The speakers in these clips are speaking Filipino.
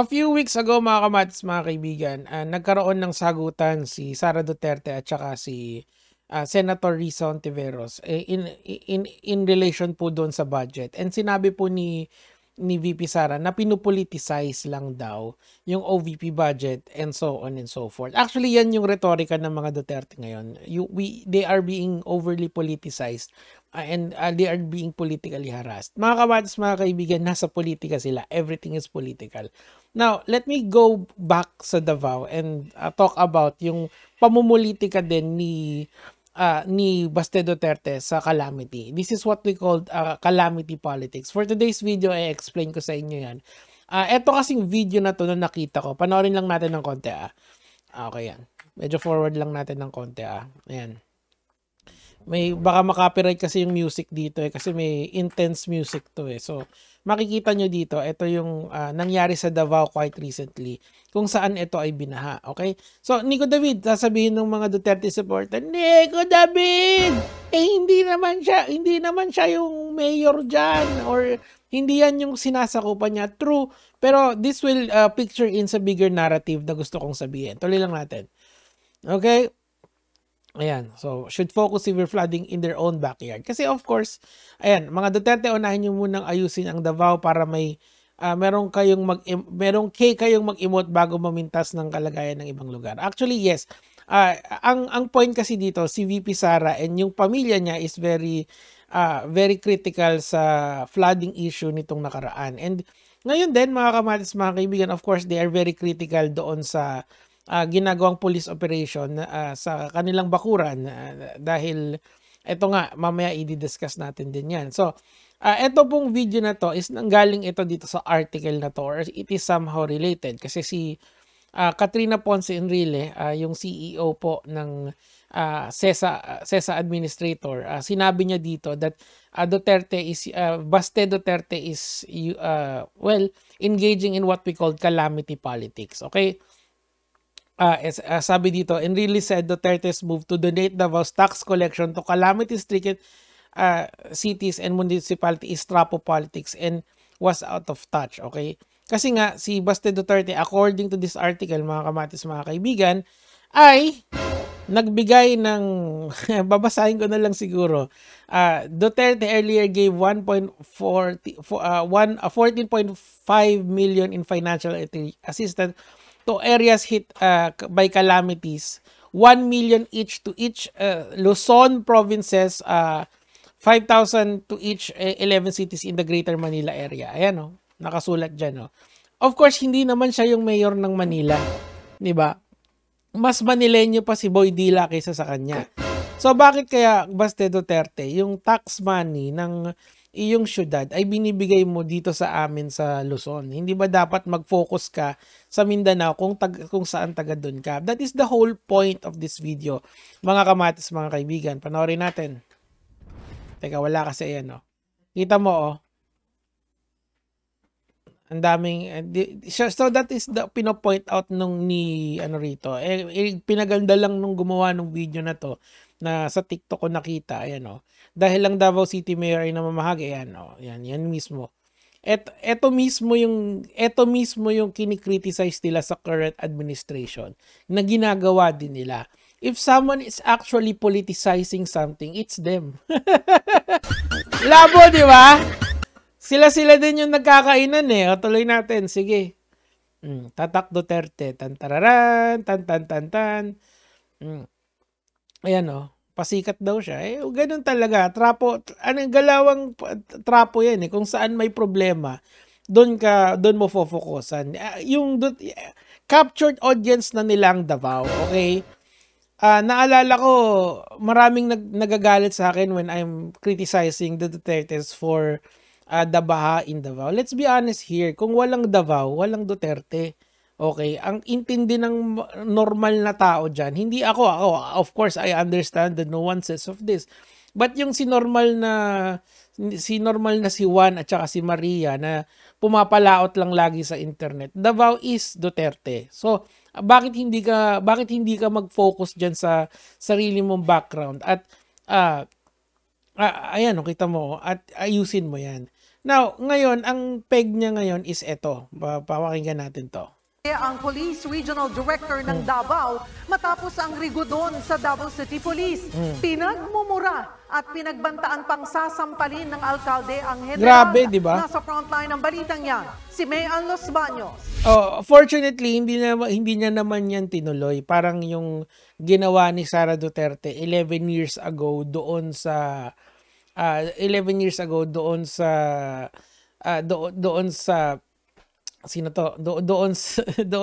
A few weeks ago mga kamatis, mga kaibigan, nagkaroon ng sagutan si Sara Duterte at saka si Senator Risa Hontiveros in relation po doon sa budget. And sinabi po ni VP Sara na pinupoliticize lang daw yung OVP budget and so on and so forth. Actually, yan yung retorika ng mga Duterte ngayon. They are being overly politicized and they are being politically harassed. Mga kamatis, mga kaibigan, nasa politika sila. Everything is political. Now, let me go back sa Davao and talk about yung pamumulitika din ni Baste Duterte sa calamity. This is what we call calamity politics. For today's video, I explain ko sa inyo yan. Eto kasing video na to na nakita ko. Panoorin lang natin ng konti. Okay yan. Medyo forward lang natin ng konti. Ayan. May baka makopyright kasi yung music dito kasi may intense music to So makikita nyo dito, ito yung nangyari sa Davao quite recently kung saan ito ay binaha. Okay? So Nico David, sasabihin ng mga Duterte supporter, Nico David! Hindi naman siya yung mayor dyan or hindi yan yung sinasakupan niya. True, pero this will picture in sa bigger narrative na gusto kong sabihin. Tuloy lang natin. Okay? Ayan, so should focus severe flooding in their own backyard. Kasi of course, ayan, mga Duterte, unahin nyo munang ayusin ang Davao para may meron kayong mag-emote bago mamintas ng kalagayan ng ibang lugar. Actually, yes. Ang point kasi dito, si VP Sara and yung pamilya niya is very critical sa flooding issue nitong nakaraan. And ngayon din, mga kamatis, mga kaibigan, of course, they are very critical doon sa ginagawang police operation sa kanilang bakuran dahil ito nga mamaya i-discuss natin din yan. So ito pong video na to is nanggaling ito dito sa article na to or it is somehow related kasi si Katrina Ponce Enrile, yung CEO po ng CESA administrator, sinabi niya dito that Baste Duterte is engaging in what we call calamity politics. Okay? Sabi dito, Enrile said Duterte's move to donate Davao's tax collection to calamity-stricken cities and municipalities is trapo politics and was out of touch. Okay? Kasi nga, si Baste Duterte, according to this article, mga kamatis, mga kaibigan, ay nagbigay ng, babasahin ko na lang siguro, Duterte earlier gave 14.5 million in financial assistance to areas hit by calamities, 1 million each to each Luzon provinces, 5,000 to each 11 cities in the Greater Manila area. Ayan nakasulat dyan. Of course, hindi naman siya yung mayor ng Manila. Diba? Mas Manileño pa si Boy Dila kaysa sa kanya. So, bakit kaya Baste Duterte, yung tax money ng iyong syudad ay binibigay mo dito sa amin sa Luzon? Hindi ba dapat mag-focus ka sa Mindanao kung saan taga doon ka? That is the whole point of this video. Mga kamatis, mga kaibigan, panoorin natin. Teka, wala kasi yan. Kita mo ang daming so that is the pino-point out nung rito. Pinaganda lang nung gumawa ng video na to na sa TikTok ko nakita. Ayan dahil lang Davao City Mayor ay namamahagi. Yan mismo. Ito mismo yung kinikriticize nila sa current administration na ginagawa din nila. If someone is actually politicizing something, it's them. Labo, di ba? Sila din yung nagkakainan O, tuloy natin. Sige. Tatak Duterte. Tantararan. Tan. Ayan pasikat daw siya. Ganun talaga. Trapo. Galawang trapo yan Kung saan may problema, doon mo focusan. Yung captured audience na nilang Davao. Okay? Naalala ko, maraming nagagalit sa akin when I'm criticizing the Dutertes for the baha in Davao. Let's be honest here. Kung walang Davao, walang Duterte. Okay? Ang intindi ng normal na tao dyan, hindi ako, of course, I understand the nuances of this. But yung si normal na si Juan at saka si Maria na pumapalaot lang lagi sa internet, Davao is Duterte. So, bakit hindi ka mag-focus diyan sa sarili mong background at ayan kita mo at ayusin mo yan. Now, ngayon, ang peg niya ngayon is eto. Papakinggan natin to. Ang Police Regional Director ng Davao matapos ang rigodon sa Davao City Police. Pinagmumura at pinagbantaan pang sasampalin ng alkalde ang general. Grabe, di ba? Nasa frontline ng balitang yan, si Mayan Los Baños. Oh, fortunately, hindi niya naman yan tinuloy. Parang yung ginawa ni Sara Duterte 11 years ago doon sa sino to? Doon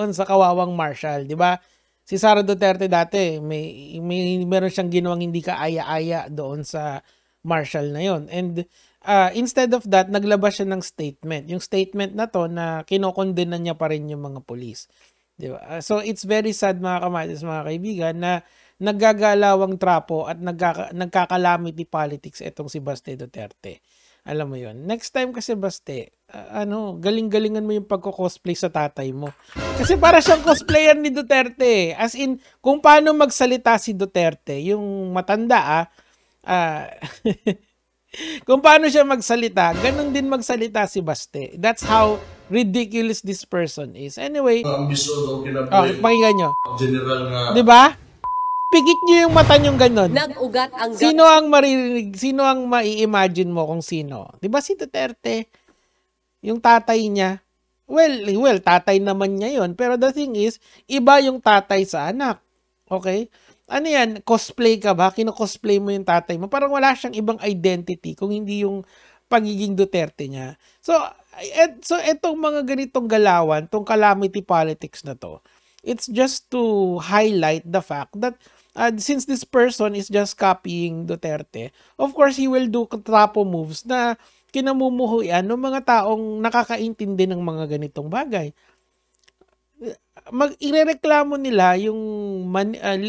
sa Kawawang Marshal, 'di ba? Si Sara Duterte dati meron siyang ginawang hindi kaaya-aya doon sa Marshal na 'yon. And instead of that, naglabas siya ng statement. Yung statement na to na kinokondena niya pa rin yung mga pulis. 'Di ba? So it's very sad mga kamatis, mga kaibigan, na naggagalawang trapo at nagkakalamity politics itong si Baste Duterte. Alam mo yon. Next time kasi Baste, galing-galingan mo yung pagko-cosplay sa tatay mo. Kasi para siyang cosplayer ni Duterte. As in, kung paano magsalita si Duterte, yung matanda kung paano siya magsalita, ganun din magsalita si Baste. That's how ridiculous this person is. Anyway, pakinggan nyo. General nga. Diba? Pikit nyo yung mata nyo ganun. Nag-ugat ang Sino ang maririnig? Sino ang mai-imagine mo kung sino? Diba si Duterte? Yung tatay niya. Well, tatay naman niya yon. Pero the thing is, iba yung tatay sa anak. Okay? Ano yan? Cosplay ka ba? Kino-cosplay mo yung tatay mo. Parang wala siyang ibang identity kung hindi yung pagiging Duterte niya. So etong mga ganitong galawan, tong calamity politics na to, it's just to highlight the fact that since this person is just copying Duterte, of course, he will do trapo moves na kinamumuhuyan ng mga taong nakakaintindi ng mga ganitong bagay. Irereklamo nila yung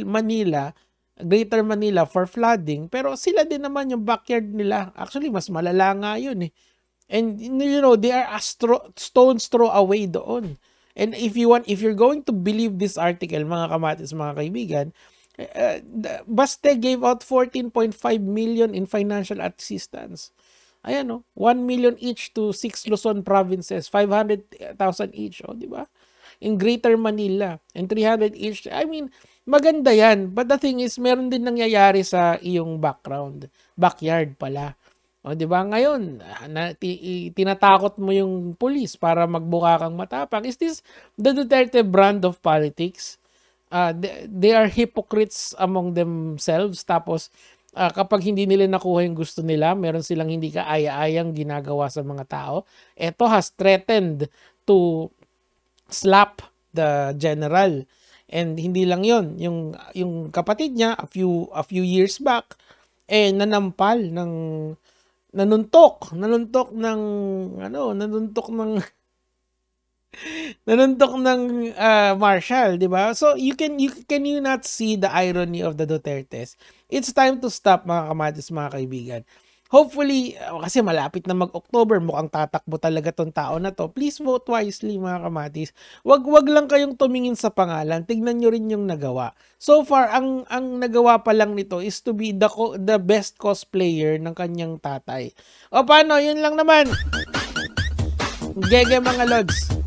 Manila, Greater Manila for flooding, pero sila din naman yung backyard nila. Actually, mas malala nga yun eh. And they are a stone's throw away doon. And if you're going to believe this article, mga kamatis, mga kaibigan, Baste gave out 14.5 million in financial assistance. Ayan, 1 million each to 6 Luzon provinces, 500,000 each, di ba? In Greater Manila, and 300 each. I mean, maganda yan. But the thing is, meron din nangyayari sa iyong backyard pala. O, di ba? Ngayon, tinatakot mo yung police para magbuka kang matapang. Is this the Duterte brand of politics? They are hypocrites among themselves. Tapos, kapag hindi nila nakuha yung gusto nila, meron silang hindi kaaya-ayang ginagawa sa mga tao. Ito has threatened to slap the general. And hindi lang yon, yung kapatid niya a few years back nanuntok ng Marshal, di ba? So can you not see the irony of the Dutertes? It's time to stop, mga kamatis, mga kaibigan. Hopefully, kasi malapit na mag-October, mukhang tatakbo talaga tong tao na to. Please vote wisely, mga kamatis. Wag lang kayong tumingin sa pangalan. Tignan nyo rin yung nagawa. So far, ang nagawa pa lang nito is to be the best cosplayer ng kanyang tatay. O paano? Yun lang naman. Gege, mga lods.